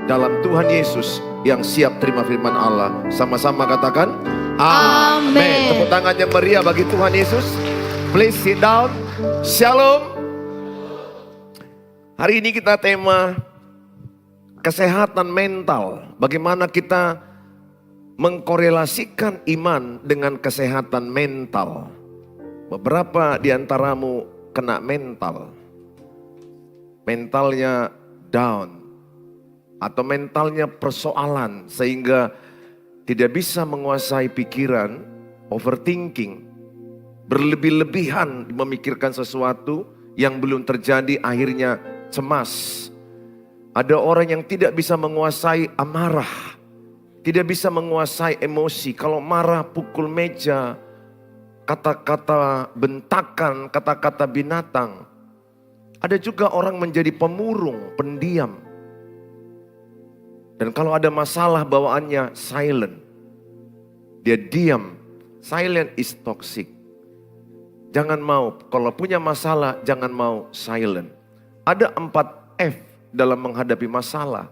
dalam Tuhan Yesus yang siap terima firman Allah. Sama-sama katakan Amin. amin. Tepuk tangan yang meriah bagi Tuhan Yesus. Please sit down. Shalom. Hari ini kita tema kesehatan mental. Bagaimana kita mengkorelasikan iman dengan kesehatan mental. Beberapa di antaramu kena mental. Mentalnya down. Atau mentalnya persoalan sehingga tidak bisa menguasai pikiran, overthinking, berlebih-lebihan memikirkan sesuatu yang belum terjadi akhirnya cemas. Ada orang yang tidak bisa menguasai amarah, tidak bisa menguasai emosi. Kalau marah pukul meja, kata-kata bentakan, kata-kata binatang. Ada juga orang menjadi pemurung, pendiam. Dan kalau ada masalah bawaannya silent. Dia diam. Silent is toxic. Jangan mau, kalau punya masalah jangan mau silent. Ada 4 F dalam menghadapi masalah.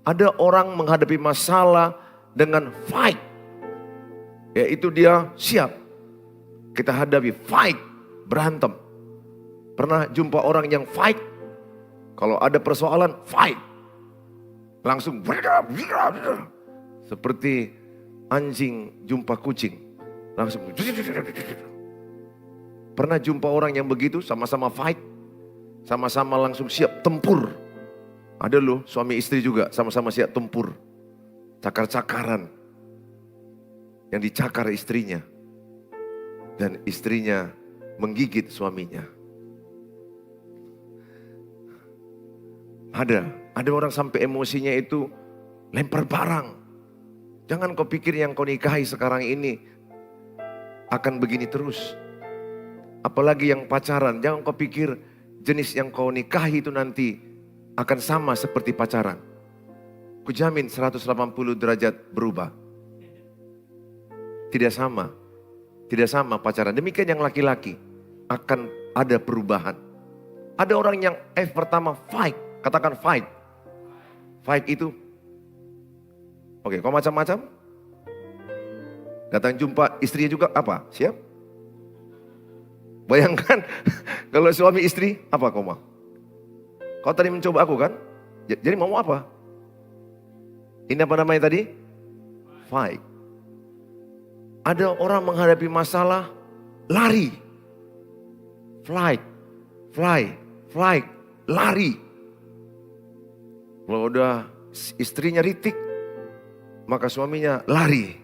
Ada orang menghadapi masalah dengan fight. Yaitu dia siap. Kita hadapi fight, berantem. Pernah jumpa orang yang fight? Kalau ada persoalan, fight. Langsung seperti anjing jumpa kucing. Langsung. Pernah jumpa orang yang begitu sama-sama fight. Sama-sama langsung siap tempur. Ada loh suami istri juga sama-sama siap tempur. Cakar-cakaran. Yang dicakar istrinya. Dan istrinya menggigit suaminya. Ada orang sampai emosinya itu lempar barang. Jangan kau pikir yang kau nikahi sekarang ini akan begini terus. Apalagi yang pacaran, jangan kau pikir jenis yang kau nikahi itu nanti akan sama seperti pacaran. Kujamin 180 derajat berubah. Tidak sama. Tidak sama pacaran. Demikian yang laki-laki akan ada perubahan. Ada orang yang F pertama fight. Katakan fight. Fight itu. Oke, kau macam-macam. Datang jumpa istrinya juga apa? Siap? Bayangkan kalau suami istri apa kau mau? Kau tadi mencoba aku kan? Jadi mau apa? Ini apa namanya tadi? Fight. Ada orang menghadapi masalah lari. Flight. Fly. Flight. Lari. Kalau udah istrinya ritik, maka suaminya lari,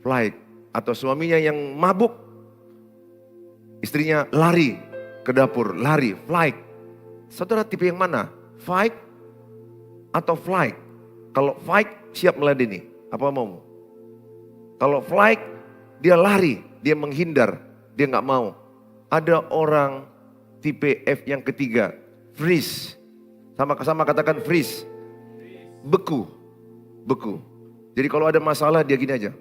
flight. Atau suaminya yang mabuk, istrinya lari ke dapur, lari, flight. Saudara tipe yang mana? Fight atau flight? Kalau fight siap meladeni, apa mau? Kalau flight dia lari, dia menghindar, dia nggak mau. Ada orang tipe F yang ketiga, freeze. Sama-sama katakan freeze. Beku. Beku. Jadi kalau ada masalah dia gini aja.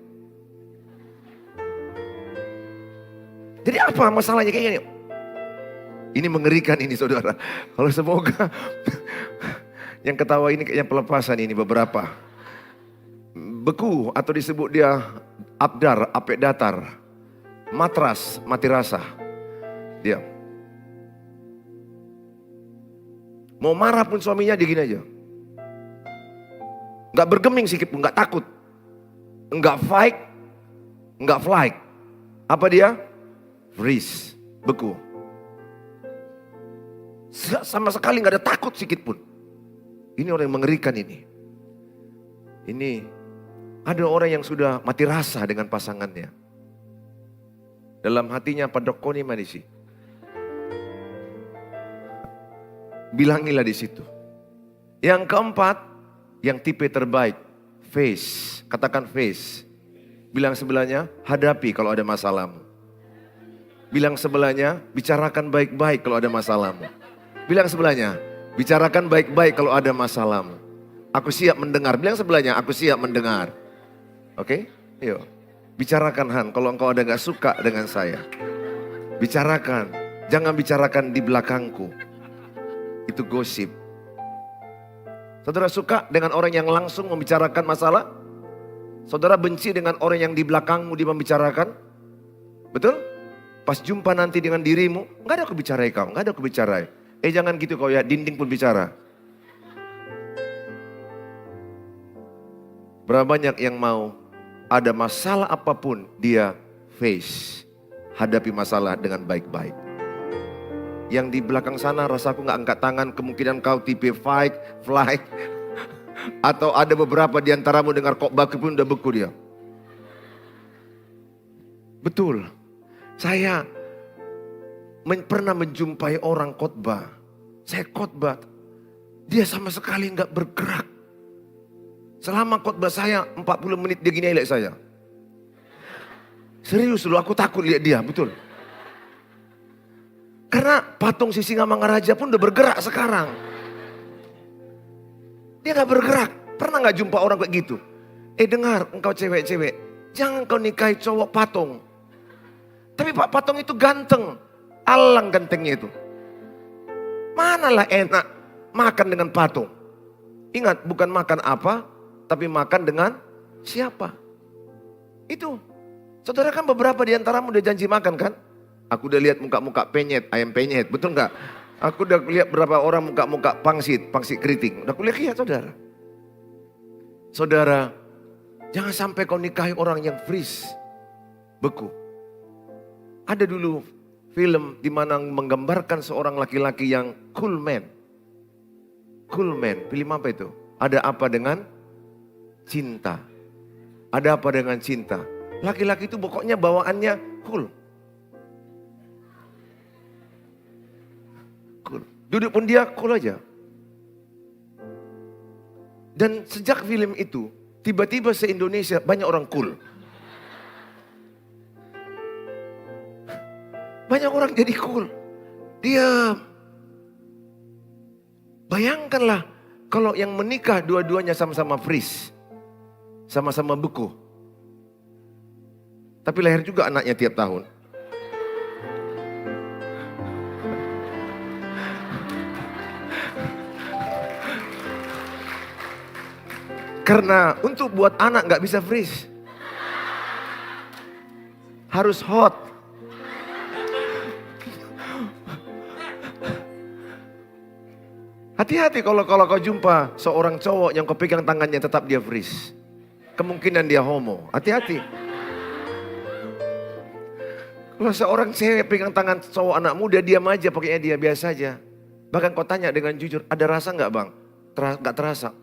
Jadi apa masalahnya kayak gini? Ini mengerikan ini saudara. Kalau semoga yang ketawa ini kayaknya pelepasan ini beberapa. Beku atau disebut dia abdar, apek datar. Matras, mati rasa. Dia. Mau marah pun suaminya dia gini aja. Gak bergeming sedikit pun, gak takut. Enggak fight, enggak flight. Apa dia? Freeze, beku. Sama sekali gak ada takut sedikit pun. Ini orang yang mengerikan ini. Ini ada orang yang sudah mati rasa dengan pasangannya. Dalam hatinya padokoni manisi. Bilangilah di situ. Yang keempat, yang tipe terbaik, face. Katakan face. Bilang sebelahnya, hadapi kalau ada masalahmu. Bilang sebelahnya, bicarakan baik-baik kalau ada masalahmu. Bilang sebelahnya, bicarakan baik-baik kalau ada masalahmu. Aku siap mendengar. Bilang sebelahnya, aku siap mendengar. Oke? Yuk. Bicarakan Han, kalau engkau ada gak suka dengan saya. Bicarakan. Jangan bicarakan di belakangku. Itu gosip. Saudara suka dengan orang yang langsung membicarakan masalah? Saudara benci dengan orang yang di belakangmu dia membicarakan? Betul? Pas jumpa nanti dengan dirimu, nggak ada aku bicarai kau, nggak ada aku bicarai. Jangan gitu kau ya, dinding pun bicara. Berapa banyak yang mau ada masalah apapun dia face, hadapi masalah dengan baik-baik. Yang di belakang sana rasaku nggak angkat tangan, kemungkinan kau tipe fight, flight. Atau ada beberapa di antaramu dengar khotbah pun udah beku dia. Betul. Saya pernah menjumpai orang khotbah. Saya khotbah. Dia sama sekali nggak bergerak. Selama khotbah saya 40 menit dia gini lihat saya. Serius loh, aku takut lihat dia, betul. Karena patung Sisingamangaraja pun udah bergerak sekarang. Dia gak bergerak. Pernah gak jumpa orang kayak gitu? Dengar engkau cewek-cewek, jangan kau nikahi cowok patung. Tapi Pak patung itu ganteng. Alang gantengnya itu. Manalah enak makan dengan patung. Ingat, bukan makan apa, tapi makan dengan siapa. Itu. Saudara kan beberapa di antaramu udah janji makan kan? Aku udah lihat muka-muka penyet, ayam penyet, betul nggak? Aku udah lihat berapa orang muka-muka pangsit keriting. Udah aku lihat saudara. Saudara, jangan sampai kau nikahi orang yang freeze, beku. Ada dulu film di mana menggambarkan seorang laki-laki yang cool man. Cool man, film apa itu? Ada apa dengan cinta? Ada apa dengan cinta? Laki-laki itu pokoknya bawaannya cool. Cool. Duduk pun dia cool aja. Dan sejak film itu, tiba-tiba se-Indonesia banyak orang cool. Banyak orang jadi cool. Dia, bayangkanlah kalau yang menikah dua-duanya sama-sama freeze. Sama-sama beku. Tapi lahir juga anaknya tiap tahun. Karena untuk buat anak gak bisa freeze. Harus hot. Hati-hati kalau kau jumpa seorang cowok yang kau pegang tangannya tetap dia freeze. Kemungkinan dia homo. Hati-hati. Kalau seorang cewek pegang tangan cowok anak muda, diam aja, pakainya dia biasa aja. Bahkan kau tanya dengan jujur, ada rasa gak bang? Gak terasa.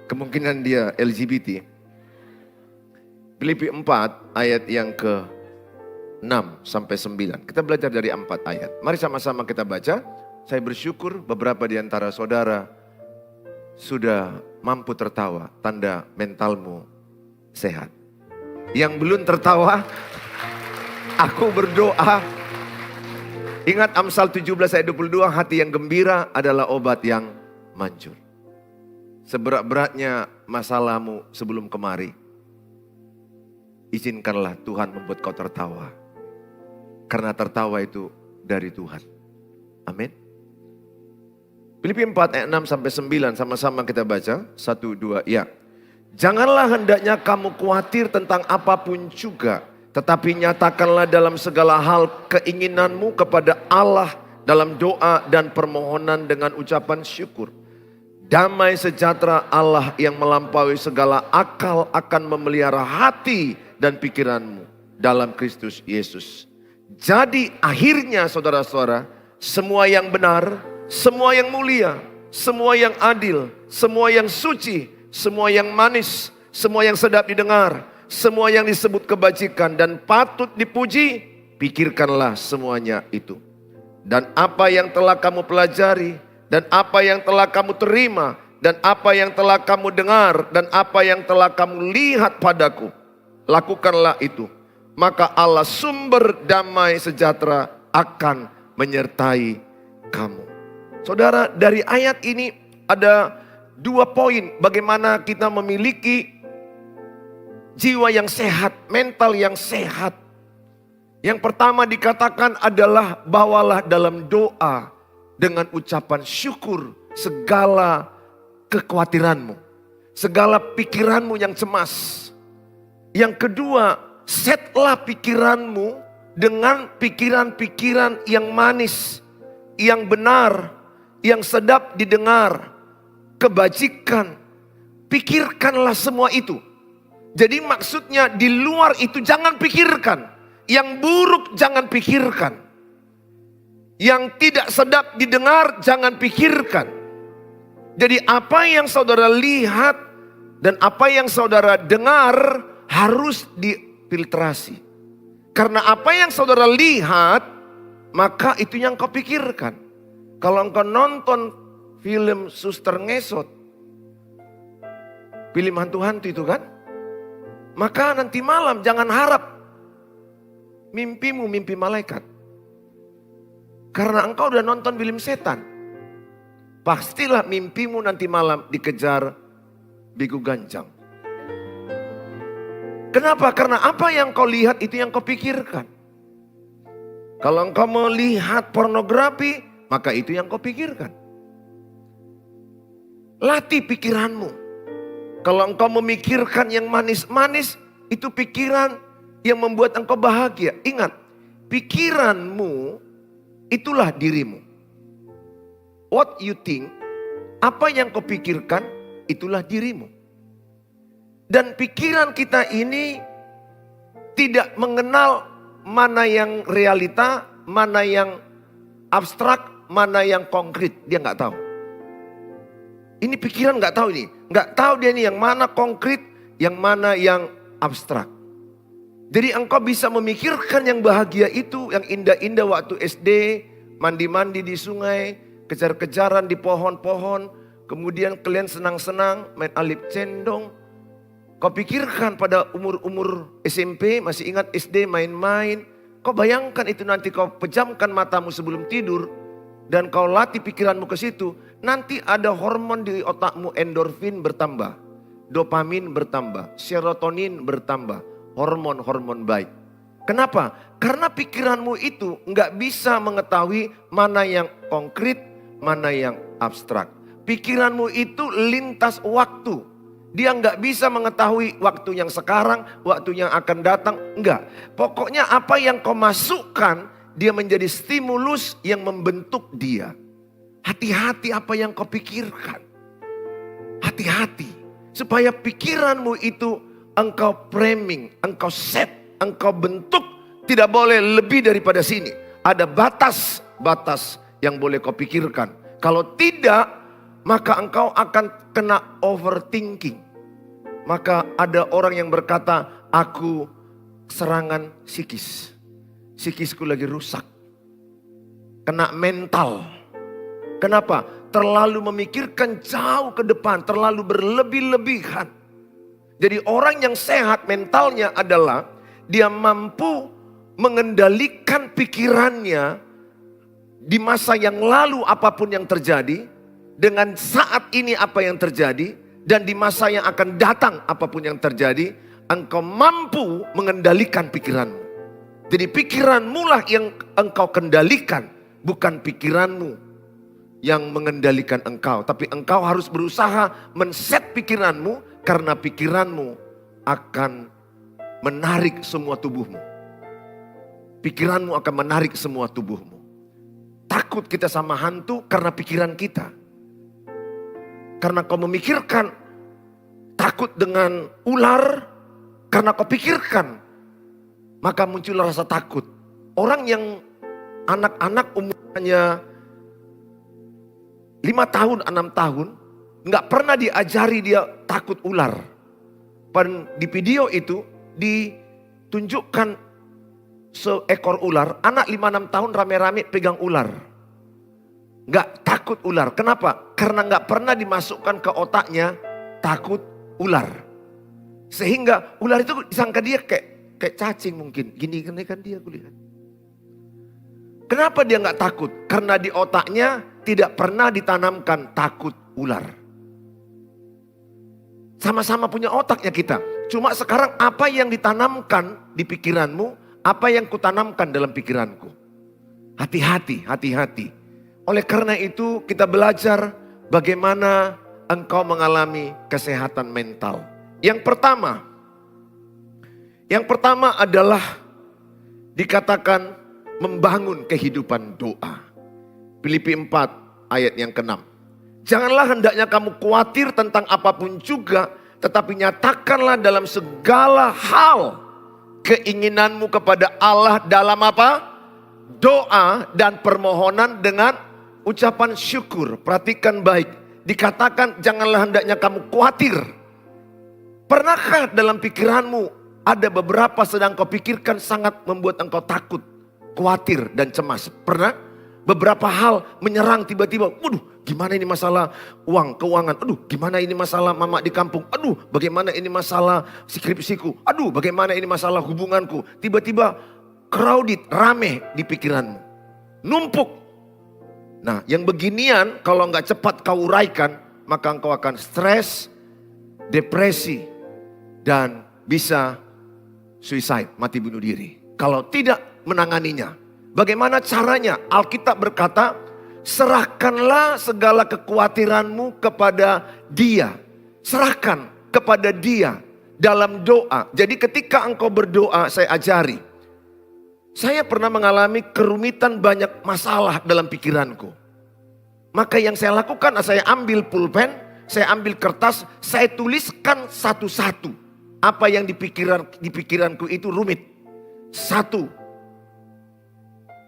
Kemungkinan dia LGBT. Filipi 4 ayat yang ke-6 sampai 9. Kita belajar dari 4 ayat. Mari sama-sama kita baca. Saya bersyukur beberapa di antara saudara sudah mampu tertawa. Tanda mentalmu sehat. Yang belum tertawa, aku berdoa. Ingat Amsal 17 ayat 22, hati yang gembira adalah obat yang manjur. Seberat-beratnya masalahmu sebelum kemari, izinkanlah Tuhan membuat kau tertawa. Karena tertawa itu dari Tuhan. Amin. Filipi 4 ayat 6 sampai 9 sama-sama kita baca. 1, 2, ya. Janganlah hendaknya kamu khawatir tentang apapun juga. Tetapi nyatakanlah dalam segala hal keinginanmu kepada Allah dalam doa dan permohonan dengan ucapan syukur. Damai sejahtera Allah yang melampaui segala akal akan memelihara hati dan pikiranmu dalam Kristus Yesus. Jadi akhirnya saudara-saudara, semua yang benar, semua yang mulia, semua yang adil, semua yang suci, semua yang manis, semua yang sedap didengar, semua yang disebut kebajikan dan patut dipuji, pikirkanlah semuanya itu. Dan apa yang telah kamu pelajari, dan apa yang telah kamu terima, dan apa yang telah kamu dengar, dan apa yang telah kamu lihat padaku, lakukanlah itu. Maka Allah sumber damai sejahtera akan menyertai kamu. Saudara, dari ayat ini ada 2 poin bagaimana kita memiliki jiwa yang sehat, mental yang sehat. Yang pertama dikatakan adalah bawalah dalam doa dengan ucapan syukur segala kekhawatiranmu, segala pikiranmu yang cemas. Yang kedua, setlah pikiranmu dengan pikiran-pikiran yang manis, yang benar, yang sedap didengar, kebajikan. Pikirkanlah semua itu. Jadi maksudnya di luar itu jangan pikirkan. Yang buruk jangan pikirkan. Yang tidak sedap didengar jangan pikirkan. Jadi apa yang saudara lihat dan apa yang saudara dengar harus difiltrasi. Karena apa yang saudara lihat, maka itu yang kau pikirkan. Kalau engkau nonton film Suster Ngesot, film hantu-hantu itu kan, maka nanti malam jangan harap mimpimu mimpi malaikat. Karena engkau udah nonton film setan. Pastilah mimpimu nanti malam dikejar bigu ganjang. Kenapa? Karena apa yang kau lihat itu yang kau pikirkan. Kalau engkau melihat pornografi, maka itu yang kau pikirkan. Latih pikiranmu. Kalau engkau memikirkan yang manis-manis, itu pikiran yang membuat engkau bahagia. Ingat, pikiranmu itulah dirimu. What you think, apa yang kau pikirkan, itulah dirimu. Dan pikiran kita ini tidak mengenal mana yang realita, mana yang abstrak, mana yang konkret. Dia nggak tahu. Ini pikiran nggak tahu ini. Nggak tahu dia ini yang mana konkret, yang mana yang abstrak. Jadi engkau bisa memikirkan yang bahagia itu, yang indah-indah waktu SD, mandi-mandi di sungai, kejar-kejaran di pohon-pohon, kemudian kalian senang-senang main alip cendong. Kau pikirkan pada umur-umur SMP, masih ingat SD main-main. Kau bayangkan itu nanti kau pejamkan matamu sebelum tidur. Dan kau latih pikiranmu ke situ. Nanti ada hormon di otakmu, endorfin bertambah. Dopamin bertambah, serotonin bertambah. Hormon-hormon baik. Kenapa? Karena pikiranmu itu nggak bisa mengetahui mana yang konkret, mana yang abstrak. Pikiranmu itu lintas waktu. Dia nggak bisa mengetahui waktu yang sekarang, waktu yang akan datang. Enggak. Pokoknya apa yang kau masukkan, dia menjadi stimulus yang membentuk dia. Hati-hati apa yang kau pikirkan. Hati-hati. Supaya pikiranmu itu engkau framing, engkau set, engkau bentuk. Tidak boleh lebih daripada sini. Ada batas-batas yang boleh kau pikirkan. Kalau tidak, maka engkau akan kena overthinking. Maka ada orang yang berkata, aku serangan psikis. Psikisku lagi rusak. Kena mental. Kenapa? Terlalu memikirkan jauh ke depan. Terlalu berlebih-lebihan. Jadi orang yang sehat mentalnya adalah dia mampu mengendalikan pikirannya di masa yang lalu apapun yang terjadi. Dengan saat ini apa yang terjadi. Dan di masa yang akan datang apapun yang terjadi, engkau mampu mengendalikan pikiranmu. Jadi pikiranmu lah yang engkau kendalikan, bukan pikiranmu yang mengendalikan engkau. Tapi engkau harus berusaha men-set pikiranmu, karena pikiranmu akan menarik semua tubuhmu. Pikiranmu akan menarik semua tubuhmu. Takut kita sama hantu karena pikiran kita. Karena kau memikirkan takut dengan ular, karena kau pikirkan, maka muncul rasa takut. Orang yang anak-anak umurnya 5 tahun, 6 tahun, nggak pernah diajari dia takut ular. Dan di video itu ditunjukkan seekor ular, anak 5-6 tahun rame-rame pegang ular. Gak takut ular. Kenapa? Karena gak pernah dimasukkan ke otaknya takut ular. Sehingga ular itu disangka dia kayak cacing mungkin. Gini kan dia kulihat. Kenapa dia gak takut? Karena di otaknya tidak pernah ditanamkan takut ular. Sama-sama punya otaknya kita. Cuma sekarang apa yang ditanamkan di pikiranmu, apa yang kutanamkan dalam pikiranku. Hati-hati, hati-hati. Oleh karena itu kita belajar bagaimana engkau mengalami kesehatan mental. Yang pertama adalah dikatakan membangun kehidupan doa. Filipi 4 ayat yang ke-6. Janganlah hendaknya kamu khawatir tentang apapun juga, tetapi nyatakanlah dalam segala hal keinginanmu kepada Allah dalam apa? Doa dan permohonan dengan ucapan syukur. Perhatikan baik. Dikatakan janganlah hendaknya kamu khawatir. Pernahkah dalam pikiranmu ada beberapa sedang kau pikirkan sangat membuat engkau takut, khawatir dan cemas? Pernah? Beberapa hal menyerang tiba-tiba. Waduh, gimana ini masalah keuangan. Aduh, gimana ini masalah mama di kampung. Aduh, bagaimana ini masalah skripsiku. Aduh, bagaimana ini masalah hubunganku. Tiba-tiba crowded, rame di pikiranmu. Numpuk. Nah, yang beginian kalau nggak cepat kau uraikan, maka engkau akan stres, depresi, dan bisa suicide, mati bunuh diri. Kalau tidak menanganinya. Bagaimana caranya? Alkitab berkata, serahkanlah segala kekhawatiranmu kepada Dia. Serahkan kepada Dia dalam doa. Jadi ketika engkau berdoa, saya ajari. Saya pernah mengalami kerumitan banyak masalah dalam pikiranku. Maka yang saya lakukan, saya ambil pulpen, saya ambil kertas, saya tuliskan satu-satu. Apa yang di pikiranku itu rumit. 1.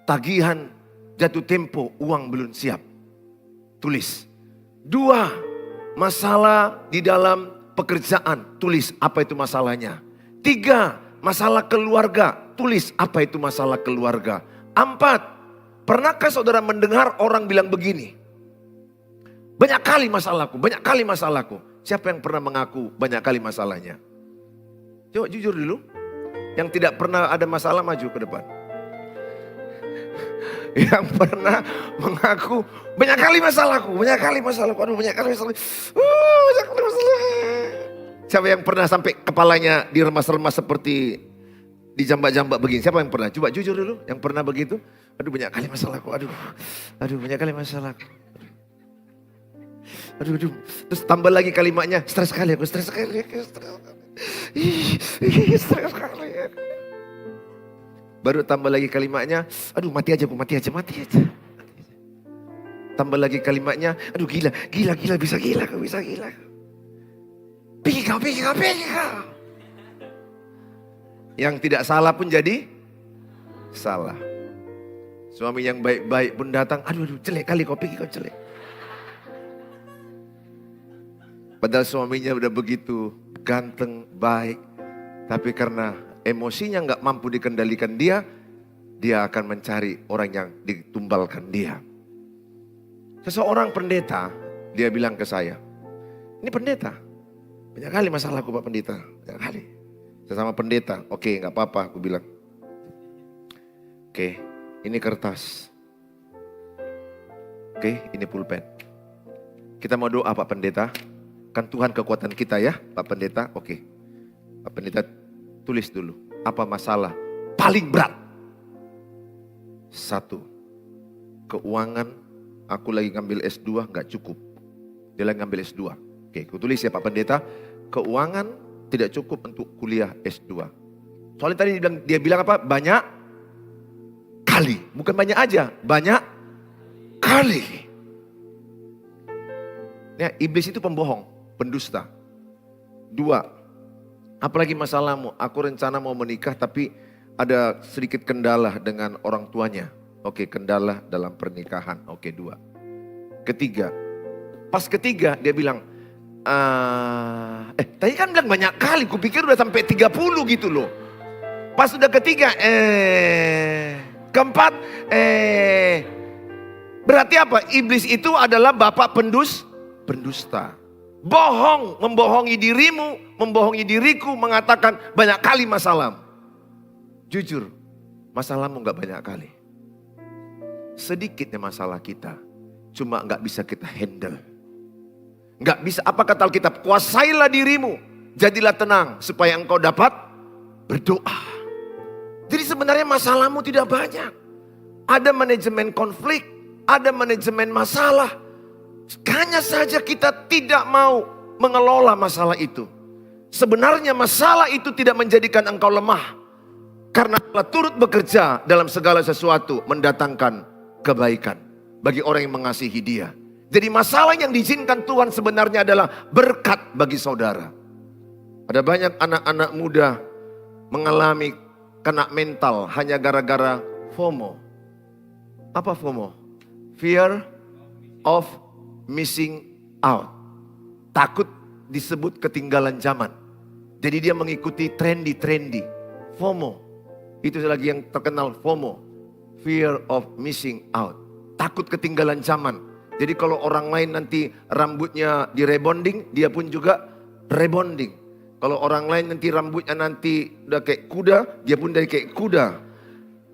Tagihan jatuh tempo, uang belum siap. Tulis. 2. Masalah di dalam pekerjaan. Tulis apa itu masalahnya. 3. Masalah keluarga. Tulis apa itu masalah keluarga. 4. Pernahkah saudara mendengar orang bilang begini? Banyak kali masalahku. Siapa yang pernah mengaku banyak kali masalahnya? Coba jujur dulu. Yang tidak pernah ada masalah maju ke depan. Yang pernah mengaku banyak kali masalahku. Aduh, banyak kali masalah. Siapa yang pernah sampai kepalanya diremas-remas seperti di jambak-jambak begini? Siapa yang pernah? Coba jujur dulu, yang pernah begitu. Aduh, banyak kali masalahku. Aduh, banyak kali masalahku. Aduh. Terus tambah lagi kalimatnya, stres sekali. Baru tambah lagi kalimatnya, aduh mati aja. Tambah lagi kalimatnya, aduh gila, bisa gila. Pergi kau. Yang tidak salah pun jadi salah. Suami yang baik-baik pun datang, aduh jelek kali kau jelek. Padahal suaminya udah begitu ganteng, baik. Tapi karena emosinya nggak mampu dikendalikan dia akan mencari orang yang ditumbalkan dia. Seseorang pendeta, dia bilang ke saya, ini pendeta, banyak kali masalahku Pak Pendeta, banyak kali. Sesama pendeta, oke nggak apa-apa, aku bilang. Oke, ini kertas. Oke, ini pulpen. Kita mau doa Pak Pendeta, kan Tuhan kekuatan kita ya Pak Pendeta, oke. Pak Pendeta tulis dulu, apa masalah paling berat? 1. Keuangan, aku lagi ngambil S2 gak cukup. Dia lagi ngambil S2. Oke, aku tulis ya Pak Pendeta, keuangan tidak cukup untuk kuliah S2. Soalnya tadi dia bilang apa? Banyak kali. Bukan banyak aja, banyak kali. Ya, iblis itu pembohong, pendusta. 2. Apalagi masalahmu, aku rencana mau menikah tapi ada sedikit kendala dengan orang tuanya. Oke, kendala dalam pernikahan. Oke, 2. Ketiga, pas ketiga dia bilang, tadi kan bilang banyak kali, kupikir udah sampai 30 gitu loh. Pas udah ketiga, keempat, berarti apa? Iblis itu adalah bapak pendusta. Bohong, membohongi dirimu, membohongi diriku, mengatakan banyak kali masalah. Jujur, masalahmu gak banyak kali. Sedikitnya masalah kita, cuma gak bisa kita handle. Gak bisa, apa kata Alkitab? Kuasailah dirimu, jadilah tenang supaya engkau dapat berdoa. Jadi sebenarnya masalahmu tidak banyak. Ada manajemen konflik, ada manajemen masalah. Hanya saja kita tidak mau mengelola masalah itu. Sebenarnya masalah itu tidak menjadikan engkau lemah. Karena Allah turut bekerja dalam segala sesuatu mendatangkan kebaikan bagi orang yang mengasihi Dia. Jadi masalah yang diizinkan Tuhan sebenarnya adalah berkat bagi saudara. Ada banyak anak-anak muda mengalami kena mental hanya gara-gara FOMO. Apa FOMO? Fear of missing out. Takut disebut ketinggalan zaman. Jadi dia mengikuti trendy. FOMO. Itu lagi yang terkenal FOMO. Fear of missing out. Takut ketinggalan zaman. Jadi kalau orang lain nanti rambutnya di rebonding, dia pun juga rebonding. Kalau orang lain nanti rambutnya nanti udah kayak kuda, dia pun dari kayak kuda.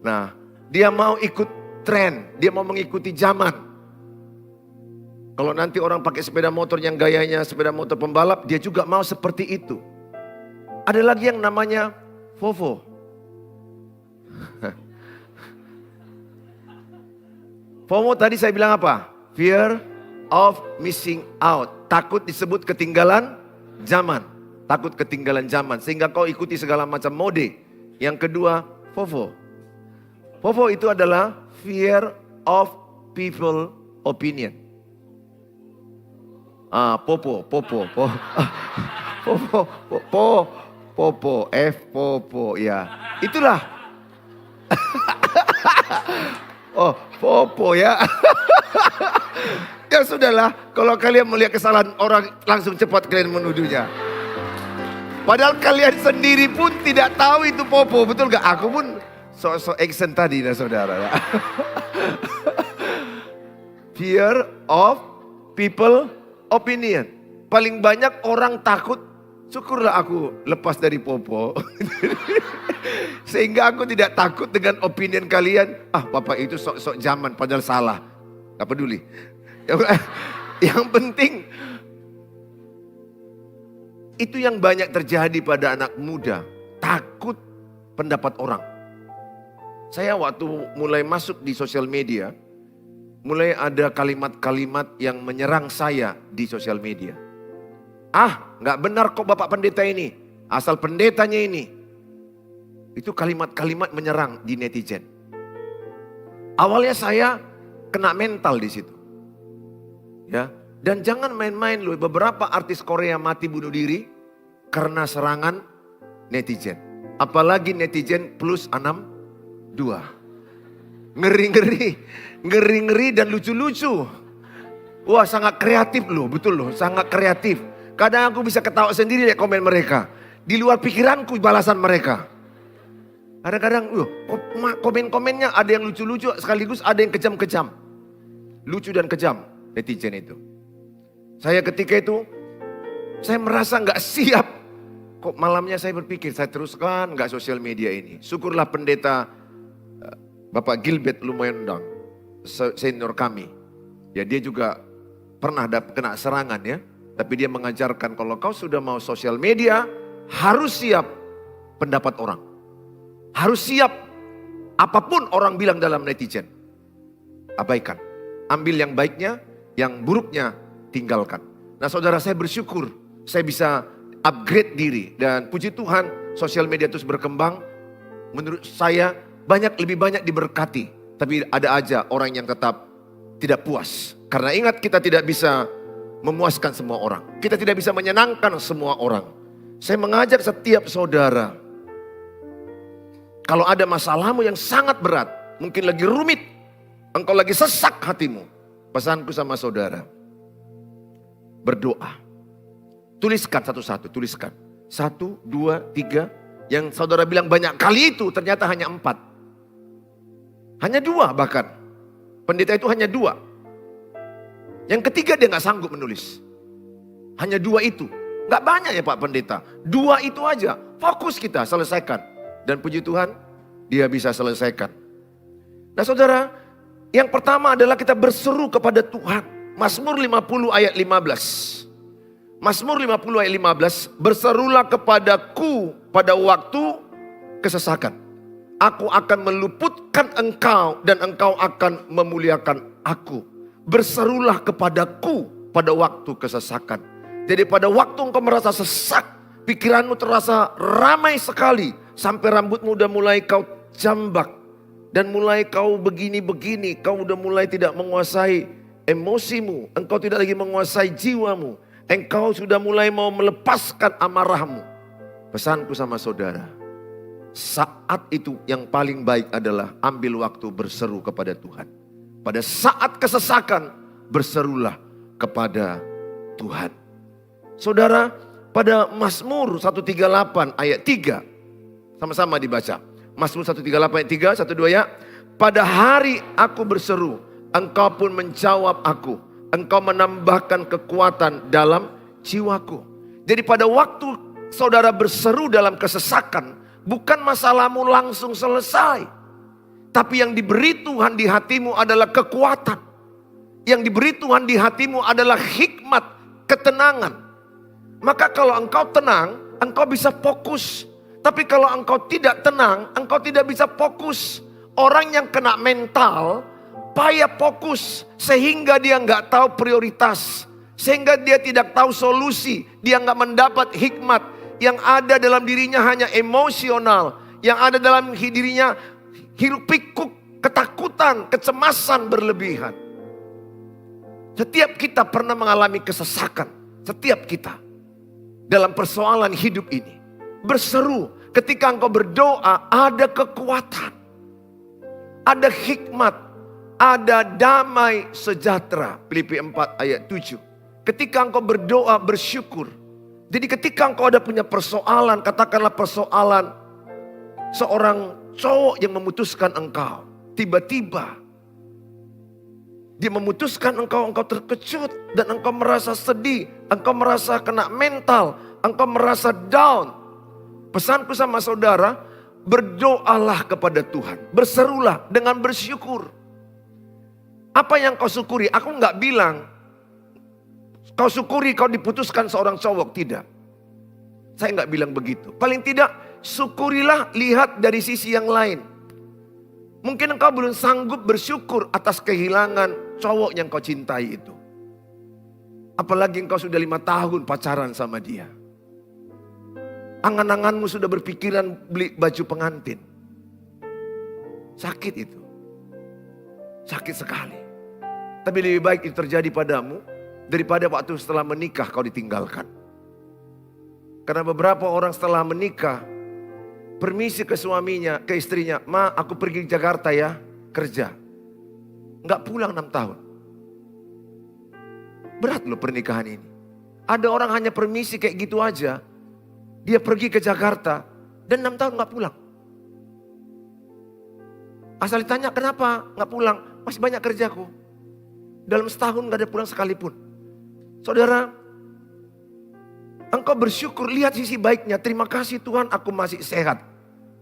Nah, dia mau ikut tren, dia mau mengikuti zaman. Kalau nanti orang pakai sepeda motor yang gayanya sepeda motor pembalap, dia juga mau seperti itu. Ada lagi yang namanya FOFO. FOMO tadi saya bilang apa? Fear of missing out. Takut disebut ketinggalan zaman. Takut ketinggalan zaman. Sehingga kau ikuti segala macam mode. Yang kedua, FOFO. FOFO itu adalah fear of people opinion. Popo. Popo, F, popo, ya. Itulah. Oh, popo ya. Ya sudahlah, kalau kalian melihat kesalahan orang, langsung cepat kalian menuduhnya. Padahal kalian sendiri pun tidak tahu itu popo, betul gak? Aku pun sok-sok action tadi, nah saudara. Fear of people opinion. Paling banyak orang takut, syukurlah aku lepas dari popo. Sehingga aku tidak takut dengan opinion kalian. Bapak itu sok-sok zaman padahal salah. Gak peduli. Yang penting itu yang banyak terjadi pada anak muda. Takut pendapat orang. Saya waktu mulai masuk di sosial media, mulai ada kalimat-kalimat yang menyerang saya di sosial media. Gak benar kok Bapak Pendeta ini. Asal pendetanya ini. Itu kalimat-kalimat menyerang di netizen. Awalnya saya kena mental di situ. Ya, dan jangan main-main loh. Beberapa artis Korea mati bunuh diri karena serangan netizen. Apalagi netizen plus 62. Ngeri-ngeri dan lucu-lucu. Wah, sangat kreatif loh, betul loh, sangat kreatif. Kadang aku bisa ketawa sendiri lihat komen mereka. Di luar pikiranku balasan mereka. Kadang-kadang komen-komennya ada yang lucu-lucu sekaligus ada yang kejam-kejam. Lucu dan kejam netizen itu. Saya ketika itu, saya merasa gak siap. Kok malamnya saya berpikir, saya teruskan gak sosial media ini. Syukurlah pendeta Bapak Gilbert lumayan undang, senior kami. Ya dia juga pernah kena serangan ya. Tapi dia mengajarkan kalau kau sudah mau sosial media, harus siap pendapat orang. Harus siap apapun orang bilang dalam netizen. Abaikan. Ambil yang baiknya, yang buruknya tinggalkan. Nah saudara, saya bersyukur saya bisa upgrade diri. Dan puji Tuhan sosial media terus berkembang. Menurut saya lebih banyak diberkati. Tapi ada aja orang yang tetap tidak puas. Karena ingat kita tidak bisa memuaskan semua orang. Kita tidak bisa menyenangkan semua orang. Saya mengajak setiap saudara. Kalau ada masalahmu yang sangat berat, mungkin lagi rumit, engkau lagi sesak hatimu. Pesanku sama saudara, berdoa. Tuliskan satu-satu, tuliskan. 1, 2, 3. Yang saudara bilang banyak kali itu ternyata hanya 4. Hanya 2 bahkan. Pendeta itu hanya 2. Yang ketiga dia gak sanggup menulis. Hanya 2 itu. Gak banyak ya Pak Pendeta. 2 itu aja. Fokus kita selesaikan. Dan puji Tuhan dia bisa selesaikan. Nah saudara, yang pertama adalah kita berseru kepada Tuhan. Mazmur 50 ayat 15. Mazmur 50 ayat 15. Berserulah kepadaku pada waktu kesesakan. Aku akan meluputkan engkau dan engkau akan memuliakan aku. berserulah kepadaku pada waktu kesesakan. Jadi pada waktu engkau merasa sesak, pikiranmu terasa ramai sekali, sampai rambutmu udah mulai kau jambak, dan mulai kau begini-begini, kau udah mulai tidak menguasai emosimu, engkau tidak lagi menguasai jiwamu, engkau sudah mulai mau melepaskan amarahmu. Pesanku sama saudara, saat itu yang paling baik adalah ambil waktu berseru kepada Tuhan. Pada saat kesesakan, berserulah kepada Tuhan. Saudara, pada Mazmur 138 ayat 3, sama-sama dibaca. Mazmur 138 ayat 3, 1, 2 ya. Pada hari aku berseru, engkau pun menjawab aku. Engkau menambahkan kekuatan dalam jiwaku. Jadi pada waktu saudara berseru dalam kesesakan, bukan masalahmu langsung selesai. Tapi yang diberi Tuhan di hatimu adalah kekuatan. Yang diberi Tuhan di hatimu adalah hikmat, ketenangan. Maka kalau engkau tenang, engkau bisa fokus. Tapi kalau engkau tidak tenang, engkau tidak bisa fokus. Orang yang kena mental, payah fokus. Sehingga dia nggak tahu prioritas. Sehingga dia tidak tahu solusi. Dia nggak mendapat hikmat. Yang ada dalam dirinya hanya emosional. Yang ada dalam dirinya hiruk pikuk, ketakutan, kecemasan berlebihan. Setiap kita pernah mengalami kesesakan. Setiap kita. Dalam persoalan hidup ini. Berseru. Ketika engkau berdoa, ada kekuatan. Ada hikmat. Ada damai sejahtera. Filipi 4 ayat 7. Ketika engkau berdoa, bersyukur. Jadi ketika engkau ada punya persoalan, katakanlah persoalan seorang cowok yang memutuskan engkau. Tiba-tiba dia memutuskan engkau terkejut dan engkau merasa sedih, engkau merasa kena mental, engkau merasa down. Pesanku sama saudara, berdoalah kepada Tuhan, berserulah dengan bersyukur. Apa yang kau syukuri? Aku nggak bilang kau syukuri kau diputuskan seorang cowok, tidak. Saya nggak bilang begitu. Paling tidak syukurilah, lihat dari sisi yang lain. Mungkin engkau belum sanggup bersyukur atas kehilangan cowok yang kau cintai itu. Apalagi engkau sudah 5 tahun pacaran sama dia. Angan-anganmu sudah berpikiran beli baju pengantin. Sakit itu. Sakit sekali. Tapi lebih baik itu terjadi padamu daripada waktu setelah menikah kau ditinggalkan. Karena beberapa orang setelah menikah, permisi ke suaminya, ke istrinya, "Ma, aku pergi ke Jakarta ya, kerja." Nggak pulang 6 tahun. Berat loh pernikahan ini. Ada orang hanya permisi kayak gitu aja. Dia pergi ke Jakarta dan 6 tahun nggak pulang. Asal ditanya kenapa nggak pulang, masih banyak kerjaku. Dalam setahun nggak ada pulang sekalipun. Saudara, engkau bersyukur, lihat sisi baiknya. Terima kasih Tuhan, aku masih sehat.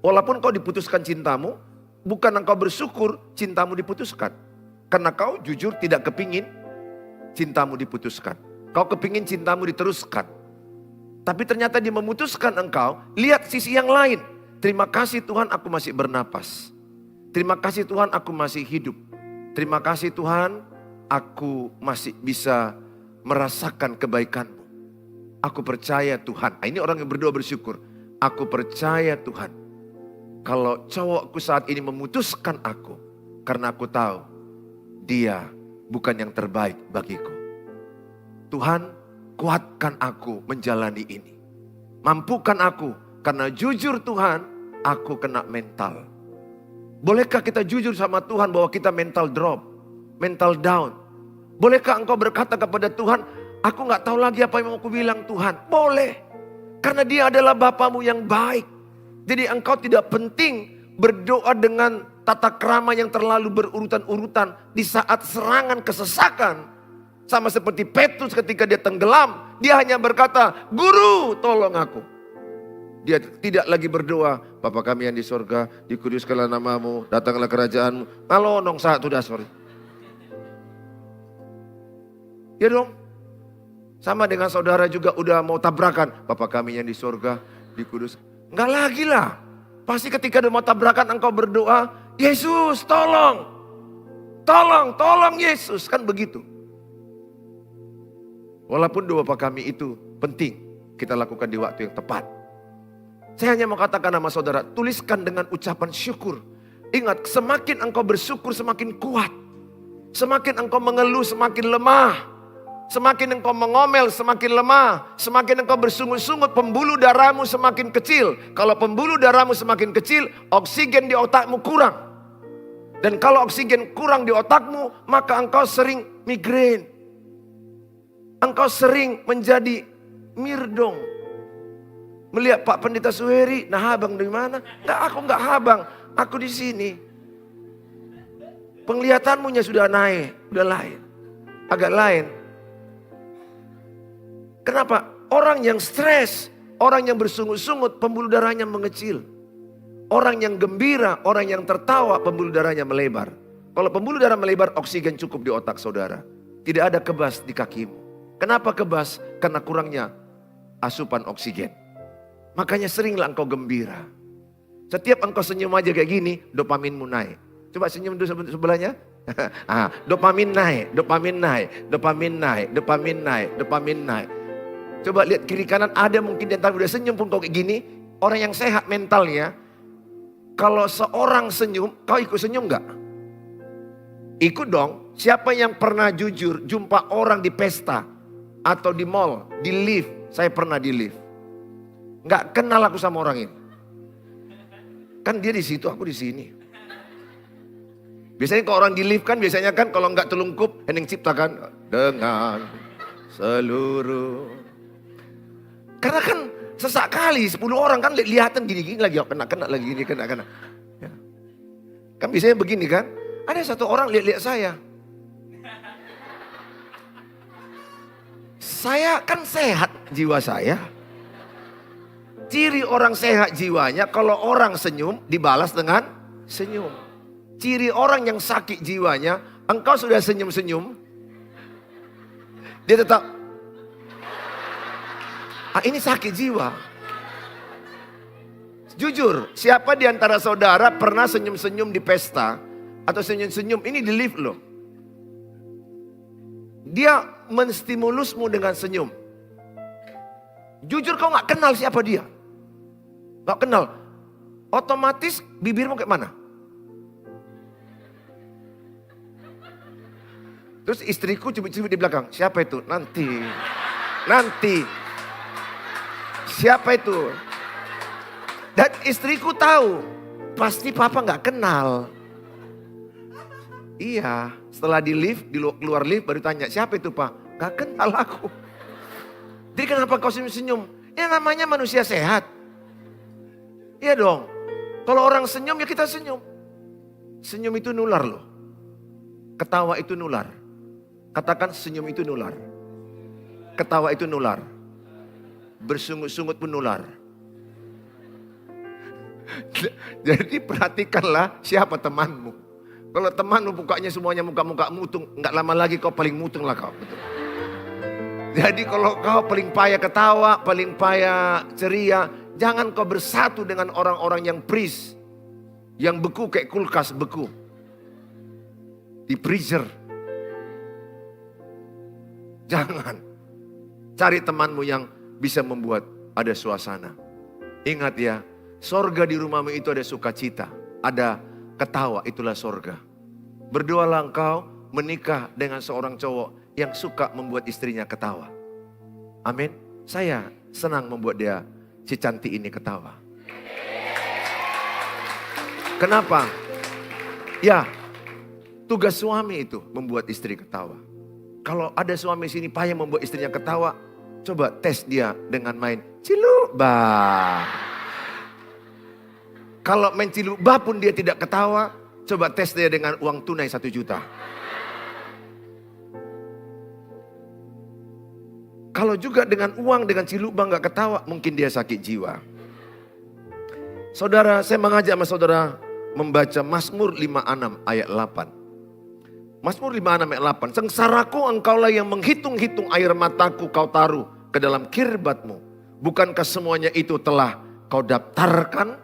Walaupun kau diputuskan cintamu, bukan engkau bersyukur cintamu diputuskan. Karena kau jujur tidak kepingin cintamu diputuskan. Kau kepingin cintamu diteruskan. Tapi ternyata dia memutuskan engkau, lihat sisi yang lain. Terima kasih Tuhan, aku masih bernapas. Terima kasih Tuhan, aku masih hidup. Terima kasih Tuhan, aku masih bisa merasakan kebaikan-Mu. Aku percaya Tuhan. Ini orang yang berdoa bersyukur. Aku percaya Tuhan. Kalau cowokku saat ini memutuskan aku. Karena aku tahu dia bukan yang terbaik bagiku. Tuhan, kuatkan aku menjalani ini. Mampukan aku. Karena jujur Tuhan, aku kena mental. Bolehkah kita jujur sama Tuhan bahwa kita mental drop, mental down? Bolehkah engkau berkata kepada Tuhan, aku gak tahu lagi apa yang mau aku bilang Tuhan? Boleh. Karena dia adalah Bapamu yang baik. Jadi engkau tidak penting berdoa dengan tata krama yang terlalu berurutan-urutan di saat serangan kesesakan. Sama seperti Petrus ketika dia tenggelam, dia hanya berkata, "Guru, tolong aku." Dia tidak lagi berdoa, "Bapa kami yang di sorga, dikuduskanlah namamu, datanglah kerajaanmu." Ngalonong saat udah sorry. Ya dong. Sama dengan saudara juga udah mau tabrakan. "Bapa kami yang di sorga, dikudus." Enggak lagi lah. Pasti ketika udah mau tabrakan engkau berdoa, "Yesus tolong. tolong Yesus. Kan begitu. Walaupun doa Bapa kami itu penting kita lakukan di waktu yang tepat. Saya hanya mau katakan sama saudara, tuliskan dengan ucapan syukur. Ingat, semakin engkau bersyukur semakin kuat. Semakin engkau mengeluh semakin lemah. Semakin engkau mengomel semakin lemah. Semakin engkau bersungut-sungut, pembuluh darahmu semakin kecil. Kalau pembuluh darahmu semakin kecil, oksigen di otakmu kurang. Dan kalau oksigen kurang di otakmu, maka engkau sering migrain. Engkau sering menjadi mirdong. Melihat Pak Pendeta Suheri, nah abang dari mana? Enggak, aku enggak habang, aku di sini. Penglihatanmu sudah naik, udah lain, agak lain. Kenapa? Orang yang stres, orang yang bersungut-sungut, pembuluh darahnya mengecil. Orang yang gembira, orang yang tertawa, pembuluh darahnya melebar. Kalau pembuluh darah melebar, oksigen cukup di otak saudara. Tidak ada kebas di kakimu. Kenapa kebas? Karena kurangnya asupan oksigen. Makanya seringlah engkau gembira. Setiap engkau senyum aja kayak gini, dopaminmu naik. Coba senyum dulu sebelahnya. Dopamin naik, dopamin naik, dopamin naik, dopamin naik, dopamin naik. Coba lihat kiri kanan, ada mungkin di antara udah senyum pun kau kayak gini. Orang yang sehat mentalnya, kalau seorang senyum, kau ikut senyum gak? Ikut dong. Siapa yang pernah jujur jumpa orang di pesta atau di mall, di lift? Saya pernah di lift. Gak kenal aku sama orang ini. Kan dia di situ, aku di sini. Biasanya kalau orang di lift kan biasanya kan kalau nggak telungkup, Hening ciptakan dengan seluruh. Karena kan sesak kali 10 orang kan lihatan gini-gini lagi, kena lagi gini, kena. Ya. Kan biasanya begini kan, ada satu orang lihat saya. Saya kan sehat jiwa saya. Ciri orang sehat jiwanya kalau orang senyum dibalas dengan senyum. Ciri orang yang sakit jiwanya, engkau sudah senyum-senyum, dia tetap, ini sakit jiwa. Jujur, siapa di antara saudara pernah senyum-senyum di pesta, atau senyum-senyum, ini di lift loh. Dia menstimulusmu dengan senyum. Jujur kau gak kenal siapa dia. Gak kenal. Otomatis bibirmu kayak mana? Terus istriku cubit-cubit di belakang. Siapa itu? Nanti. Siapa itu? Dan istriku tahu. Pasti papa gak kenal. Iya. Setelah di lift, keluar lift baru tanya. Siapa itu pak? Gak kenal aku. Jadi kenapa kau senyum-senyum? Ya namanya manusia sehat. Iya dong. Kalau orang senyum ya kita senyum. Senyum itu nular loh. Ketawa itu nular. Katakan senyum itu nular. Ketawa itu nular. Bersungut-sungut pun nular. Jadi perhatikanlah siapa temanmu. Kalau temanmu bukanya semuanya muka-muka mutung, enggak lama lagi kau paling mutung lah kau. Betul. Jadi kalau kau paling payah ketawa, paling payah ceria, jangan kau bersatu dengan orang-orang yang pris. Yang beku kayak kulkas beku. Di freezer. Jangan. Cari temanmu yang bisa membuat ada suasana. Ingat ya, sorga di rumahmu itu ada sukacita. Ada ketawa, itulah sorga. Berdoalah engkau menikah dengan seorang cowok yang suka membuat istrinya ketawa. Amin. Saya senang membuat dia, si cantik ini ketawa. Kenapa? Ya, tugas suami itu membuat istri ketawa. Kalau ada suami sini payah membuat istrinya ketawa, coba tes dia dengan main cilubah. Kalau main cilubah pun dia tidak ketawa, coba tes dia dengan uang tunai 1 juta. Kalau juga dengan uang, dengan cilubah gak ketawa, mungkin dia sakit jiwa. Saudara, saya mengajak sama saudara membaca Mazmur 56 ayat 8. Mazmur 56 ayat 8. Sengsaraku engkaulah yang menghitung-hitung air mataku kau taruh ke dalam kirbatmu. Bukankah semuanya itu telah kau daftarkan?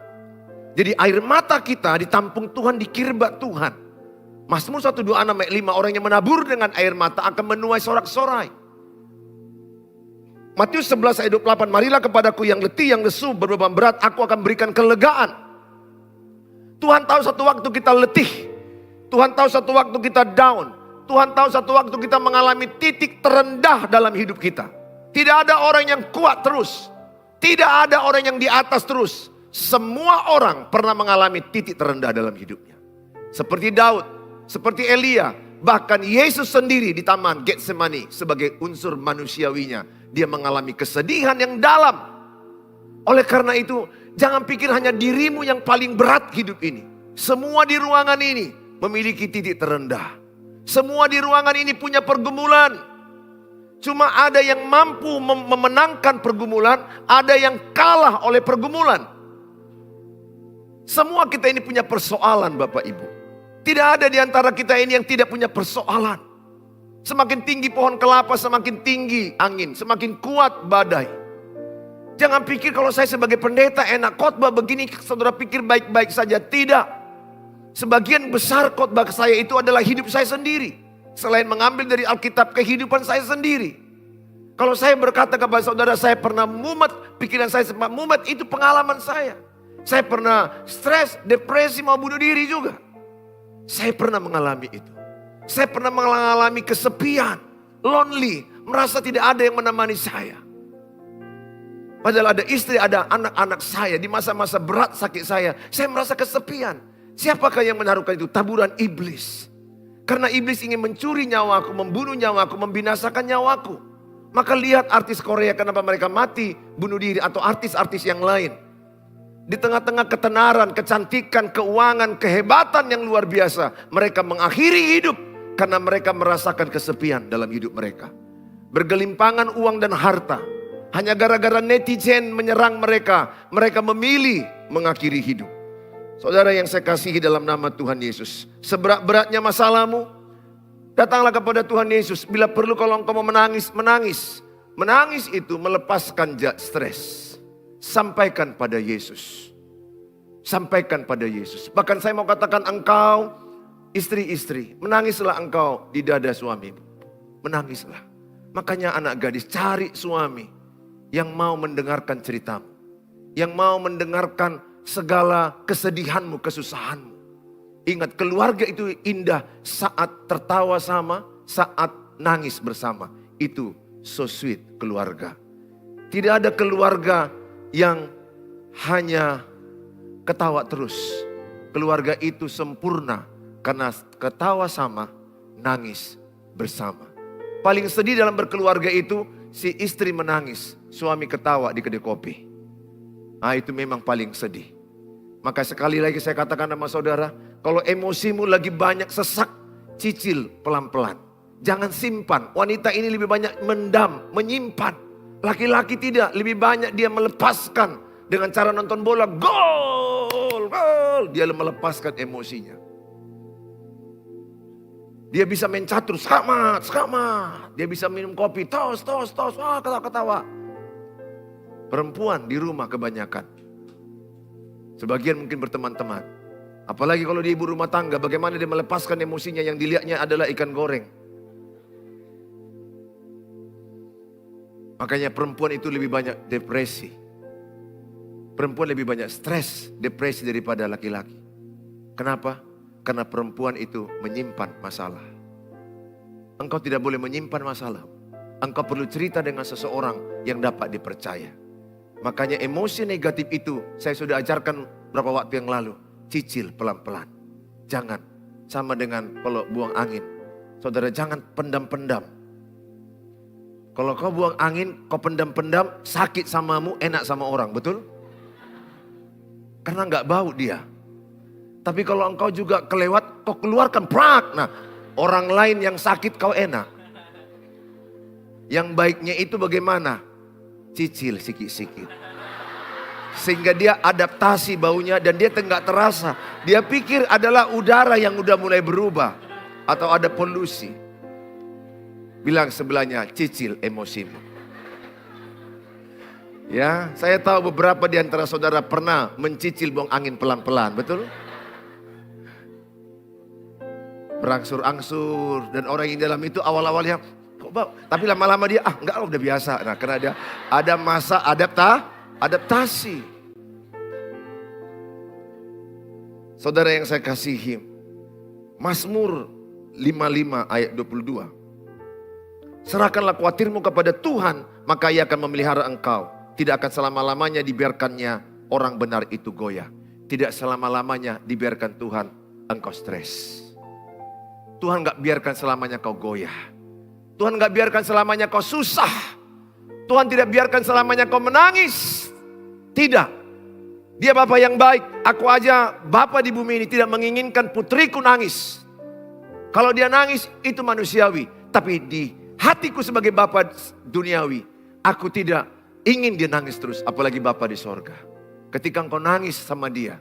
Jadi air mata kita ditampung Tuhan di kirbat Tuhan. Mazmur 126 ayat 5, orang yang menabur dengan air mata akan menuai sorak-sorai. Matius 11 ayat 28, marilah kepadaku yang letih, yang lesu, berbeban berat, aku akan berikan kelegaan. Tuhan tahu satu waktu kita letih. Tuhan tahu satu waktu kita down. Tuhan tahu satu waktu kita mengalami titik terendah dalam hidup kita. Tidak ada orang yang kuat terus. Tidak ada orang yang di atas terus. Semua orang pernah mengalami titik terendah dalam hidupnya. Seperti Daud, seperti Elia, bahkan Yesus sendiri di taman Getsemani sebagai unsur manusiawinya. Dia mengalami kesedihan yang dalam. Oleh karena itu, jangan pikir hanya dirimu yang paling berat hidup ini. Semua di ruangan ini memiliki titik terendah. Semua di ruangan ini punya pergumulan. Cuma ada yang mampu memenangkan pergumulan, ada yang kalah oleh pergumulan. Semua kita ini punya persoalan, Bapak Ibu. Tidak ada di antara kita ini yang tidak punya persoalan. Semakin tinggi pohon kelapa, semakin tinggi angin, semakin kuat badai. Jangan pikir kalau saya sebagai pendeta enak khotbah begini, saudara pikir baik-baik saja. Tidak. Sebagian besar khotbah saya itu adalah hidup saya sendiri. Selain mengambil dari Alkitab, kehidupan saya sendiri. Kalau saya berkata kepada saudara, saya pernah mumet, pikiran saya sempat mumet, itu pengalaman saya. Saya pernah stres, depresi, mau bunuh diri juga. Saya pernah mengalami itu. Saya pernah mengalami kesepian, lonely, merasa tidak ada yang menemani saya. Padahal ada istri, ada anak-anak saya. Di masa-masa berat sakit saya merasa kesepian. Siapakah yang menaruhkan itu? Taburan iblis. Karena iblis ingin mencuri nyawaku, membunuh nyawaku, membinasakan nyawaku. Maka lihat artis Korea kenapa mereka mati, bunuh diri, atau artis-artis yang lain. Di tengah-tengah ketenaran, kecantikan, keuangan, kehebatan yang luar biasa. Mereka mengakhiri hidup karena mereka merasakan kesepian dalam hidup mereka. Bergelimpangan uang dan harta. Hanya gara-gara netizen menyerang mereka, mereka memilih mengakhiri hidup. Saudara yang saya kasihi dalam nama Tuhan Yesus, seberat-beratnya masalahmu, datanglah kepada Tuhan Yesus. Bila perlu kalau engkau mau menangis, menangis. Menangis itu melepaskan stres. Sampaikan pada Yesus. Sampaikan pada Yesus. Bahkan saya mau katakan engkau, istri-istri, menangislah engkau di dada suamimu. Menangislah. Makanya anak gadis, cari suami yang mau mendengarkan ceritamu. Yang mau mendengarkan segala kesedihanmu, kesusahanmu. Ingat, keluarga itu indah saat tertawa sama, saat nangis bersama. Itu so sweet keluarga. Tidak ada keluarga yang hanya ketawa terus. Keluarga itu sempurna karena ketawa sama, nangis bersama. Paling sedih dalam berkeluarga itu si istri menangis, suami ketawa di kedai kopi. Ah, itu memang paling sedih. Maka sekali lagi saya katakan sama saudara, kalau emosimu lagi banyak sesak, cicil pelan-pelan. Jangan simpan. Wanita ini lebih banyak mendam, menyimpan. Laki-laki tidak, lebih banyak dia melepaskan. Dengan cara nonton bola, gol, gol. Dia melepaskan emosinya. Dia bisa main catur, sekamat, sekamat. Dia bisa minum kopi, tos, tos, tos. Wah, ketawa-ketawa. Perempuan di rumah kebanyakan. Sebagian mungkin berteman-teman. Apalagi kalau dia ibu rumah tangga, bagaimana dia melepaskan emosinya yang dilihatnya adalah ikan goreng. Makanya perempuan itu lebih banyak depresi. Perempuan lebih banyak stres, depresi daripada laki-laki. Kenapa? Karena perempuan itu menyimpan masalah. Engkau tidak boleh menyimpan masalah. Engkau perlu cerita dengan seseorang yang dapat dipercaya. Makanya emosi negatif itu saya sudah ajarkan beberapa waktu yang lalu. Cicil pelan-pelan. Jangan sama dengan kalau buang angin. Saudara jangan pendam-pendam. Kalau kau buang angin, kau pendam-pendam, sakit samamu, enak sama orang, betul? Karena nggak bau dia. Tapi kalau engkau juga kelewat, kau keluarkan prak. Nah, orang lain yang sakit kau enak. Yang baiknya itu bagaimana? Cicil sikit-sikit. Sehingga dia adaptasi baunya dan dia nggak terasa. Dia pikir adalah udara yang udah mulai berubah. Atau ada polusi. Bilang sebelahnya, cicil emosimu. Ya, saya tahu beberapa di antara saudara pernah mencicil buang angin pelan-pelan, betul? berangsur-angsur. Dan orang yang dalam itu awal-awalnya, kok bau? Tapi lama-lama dia, enggak udah biasa. Nah karena dia ada masa adaptasi. Saudara yang saya kasihi, Mazmur 55 ayat 22. Serahkanlah khawatirmu kepada Tuhan, maka Ia akan memelihara engkau. Tidak akan selama-lamanya dibiarkannya orang benar itu goyah. Tidak selama-lamanya dibiarkan Tuhan engkau stres. Tuhan gak biarkan selamanya kau goyah. Tuhan gak biarkan selamanya kau susah. Tuhan tidak biarkan selamanya kau menangis. Tidak. Dia Bapa yang baik. Aku aja Bapa di bumi ini tidak menginginkan putriku nangis. Kalau dia nangis itu manusiawi. Tapi di hatiku sebagai Bapa duniawi, aku tidak ingin dia nangis terus. Apalagi Bapa di sorga. Ketika engkau nangis sama dia,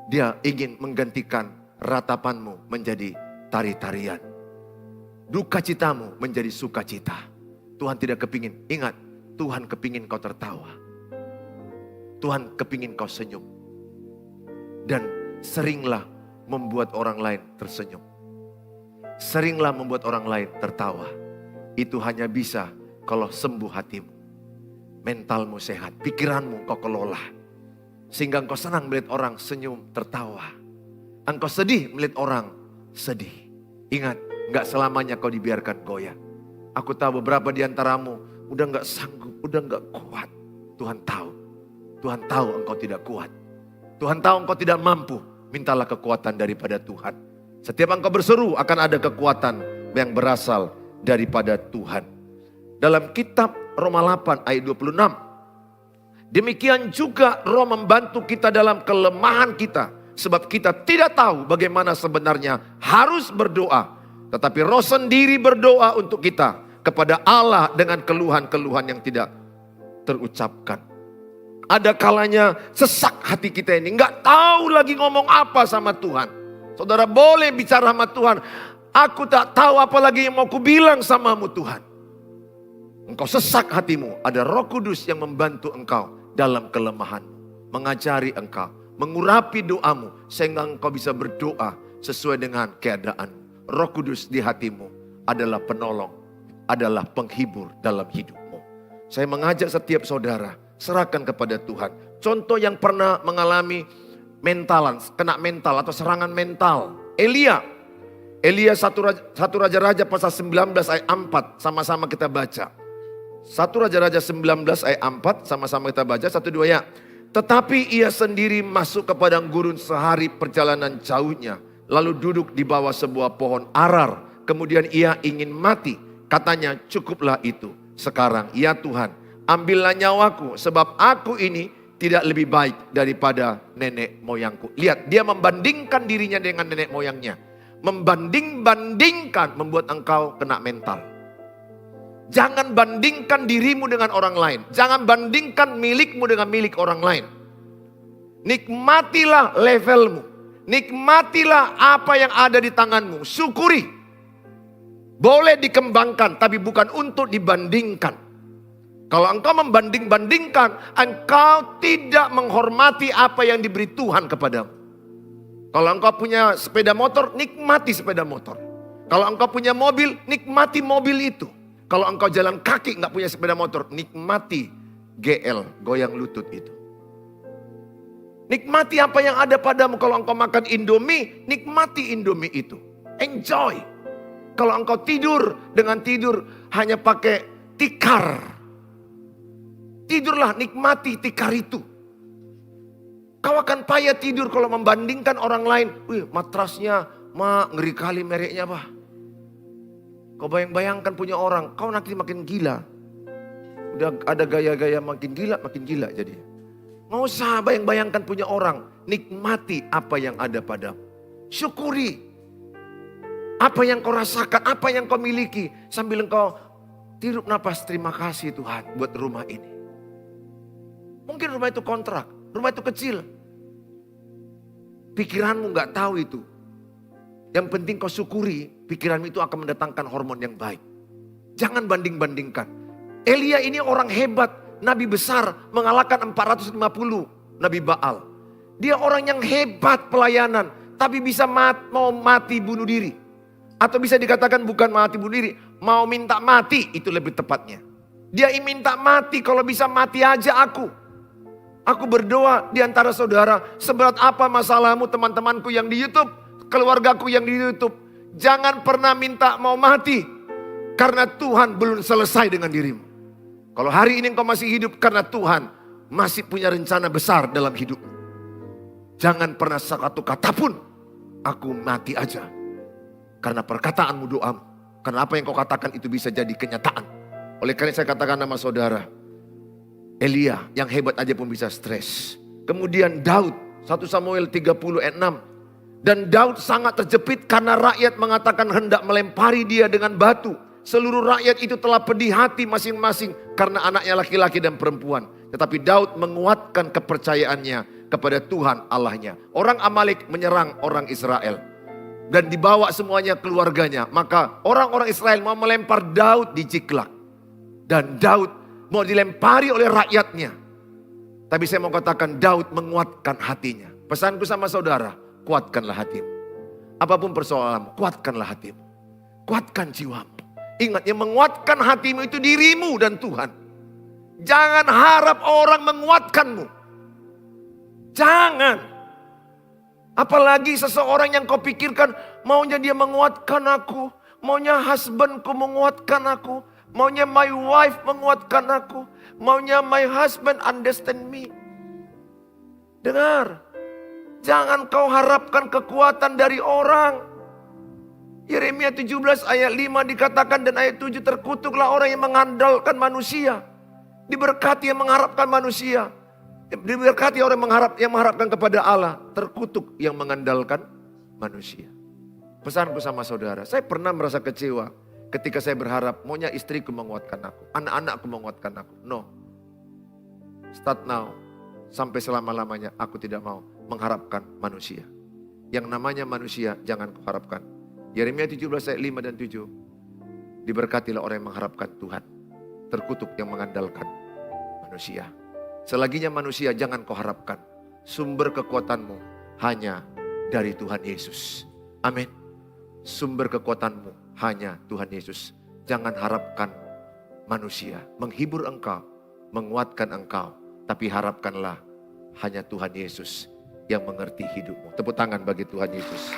dia ingin menggantikan ratapanmu menjadi tari-tarian. Duka citamu menjadi sukacita. Tuhan tidak kepingin. Ingat, Tuhan kepingin kau tertawa. Tuhan kepingin kau senyum. Dan seringlah membuat orang lain tersenyum. Seringlah membuat orang lain tertawa. Itu hanya bisa kalau sembuh hatimu. Mentalmu sehat, pikiranmu kau kelola. Sehingga engkau senang melihat orang senyum, tertawa. Engkau sedih melihat orang sedih. Ingat, gak selamanya kau dibiarkan goyah. Aku tahu beberapa di antaramu udah gak sanggup, udah gak kuat. Tuhan tahu. Tuhan tahu engkau tidak kuat. Tuhan tahu engkau tidak mampu. Mintalah kekuatan daripada Tuhan. Setiap engkau berseru akan ada kekuatan yang berasal daripada Tuhan. Dalam kitab Roma 8 ayat 26. Demikian juga Roh membantu kita dalam kelemahan kita. Sebab kita tidak tahu bagaimana sebenarnya harus berdoa. Tetapi Roh sendiri berdoa untuk kita kepada Allah dengan keluhan-keluhan yang tidak terucapkan. Ada kalanya sesak hati kita ini. Nggak tahu lagi ngomong apa sama Tuhan. Saudara boleh bicara sama Tuhan. Aku tak tahu apa lagi yang mau kubilang samamu Tuhan. Engkau sesak hatimu. Ada Roh Kudus yang membantu engkau dalam kelemahanmu. Mengajari engkau. Mengurapi doamu. Sehingga engkau bisa berdoa sesuai dengan keadaanmu. Roh Kudus di hatimu adalah penolong. Adalah penghibur dalam hidupmu. Saya mengajak setiap saudara. Serahkan kepada Tuhan. Contoh yang pernah mengalami mentalan, kena mental atau serangan mental. Elia 1 Raja-Raja pasal 19 ayat 4. Sama-sama kita baca. 1 Raja-Raja 19 ayat 4. Sama-sama kita baca. 1, 2 ya. Tetapi ia sendiri masuk ke padang gurun sehari perjalanan jauhnya. Lalu duduk di bawah sebuah pohon arar. Kemudian ia ingin mati. Katanya cukuplah itu. Sekarang ya Tuhan, ambillah nyawaku. Sebab aku ini tidak lebih baik daripada nenek moyangku. Lihat, dia membandingkan dirinya dengan nenek moyangnya. Membanding-bandingkan membuat engkau kena mental. Jangan bandingkan dirimu dengan orang lain. Jangan bandingkan milikmu dengan milik orang lain. Nikmatilah levelmu. Nikmatilah apa yang ada di tanganmu. Syukuri. Boleh dikembangkan tapi bukan untuk dibandingkan. Kalau engkau membanding-bandingkan, engkau tidak menghormati apa yang diberi Tuhan kepadamu. Kalau engkau punya sepeda motor, nikmati sepeda motor. Kalau engkau punya mobil, nikmati mobil itu. Kalau engkau jalan kaki nggak punya sepeda motor, nikmati GL, goyang lutut itu. Nikmati apa yang ada padamu. Kalau engkau makan Indomie, nikmati Indomie itu. Enjoy. Kalau engkau tidur, dengan tidur hanya pakai tikar. Tidurlah, nikmati tikar itu. Kau akan payah tidur kalau membandingkan orang lain. Wih, matrasnya, ngeri kali mereknya, Pak. Kau bayang-bayangkan punya orang, kau nanti makin gila. Udah ada gaya-gaya makin gila jadi. Nggak usah bayang-bayangkan punya orang. Nikmati apa yang ada padamu. Syukuri. Apa yang kau rasakan, apa yang kau miliki. Sambil engkau tirup napas, terima kasih Tuhan buat rumah ini. Mungkin rumah itu kontrak, rumah itu kecil. Pikiranmu gak tahu itu. Yang penting kau syukuri, pikiranmu itu akan mendatangkan hormon yang baik. Jangan banding-bandingkan. Elia ini orang hebat, nabi besar, mengalahkan 450 nabi Baal. Dia orang yang hebat pelayanan, tapi bisa mau mati bunuh diri. Atau bisa dikatakan bukan mati bunuh diri, mau minta mati itu lebih tepatnya. Dia minta mati, kalau bisa mati aja aku. Aku berdoa di antara saudara, seberat apa masalahmu teman-temanku yang di YouTube, keluargaku yang di YouTube. Jangan pernah minta mau mati, karena Tuhan belum selesai dengan dirimu. Kalau hari ini engkau masih hidup, karena Tuhan masih punya rencana besar dalam hidupmu. Jangan pernah satu kata pun, aku mati aja. Karena perkataanmu, doamu. Karena apa yang kau katakan itu bisa jadi kenyataan. Oleh karena saya katakan nama saudara, Elia yang hebat aja pun bisa stres. Kemudian Daud, 1 Samuel 30 ayat 6. Dan Daud sangat terjepit karena rakyat mengatakan hendak melempari dia dengan batu. Seluruh rakyat itu telah pedih hati masing-masing karena anaknya laki-laki dan perempuan. Tetapi Daud menguatkan kepercayaannya kepada Tuhan Allahnya. Orang Amalek menyerang orang Israel. Dan dibawa semuanya keluarganya. Maka orang-orang Israel mau melempar Daud di Ziklag. Dan Daud mau dilempari oleh rakyatnya. Tapi saya mau katakan Daud menguatkan hatinya. Pesanku sama saudara, kuatkanlah hatimu. Apapun persoalanmu, kuatkanlah hatimu. Kuatkan jiwamu. Ingat, yang menguatkan hatimu itu dirimu dan Tuhan. Jangan harap orang menguatkanmu. Jangan. Apalagi seseorang yang kau pikirkan maunya dia menguatkan aku. Maunya husbandku menguatkan aku. Maunya my wife menguatkan aku. Maunya my husband understand me. Dengar. Jangan kau harapkan kekuatan dari orang. Yeremia 17 ayat 5 dikatakan dan ayat 7, terkutuklah orang yang mengandalkan manusia. Diberkati yang mengharapkan manusia. Diberkati orang yang mengharapkan kepada Allah. Terkutuk yang mengandalkan manusia. Pesanku sama saudara, saya pernah merasa kecewa ketika saya berharap maunya istriku menguatkan aku, anak-anakku menguatkan aku. No. Start now. Sampai selama-lamanya aku tidak mau mengharapkan manusia. Yang namanya manusia jangan kau harapkan. Yeremia 17 ayat 5 dan 7. Diberkatilah orang yang mengharapkan Tuhan. Terkutuk yang mengandalkan manusia. Selaginya manusia jangan kau harapkan. Sumber kekuatanmu hanya dari Tuhan Yesus. Amin. Sumber kekuatanmu hanya Tuhan Yesus. Jangan harapkan manusia menghibur engkau, menguatkan engkau. Tapi harapkanlah hanya Tuhan Yesus yang mengerti hidupmu. Tepuk tangan bagi Tuhan Yesus.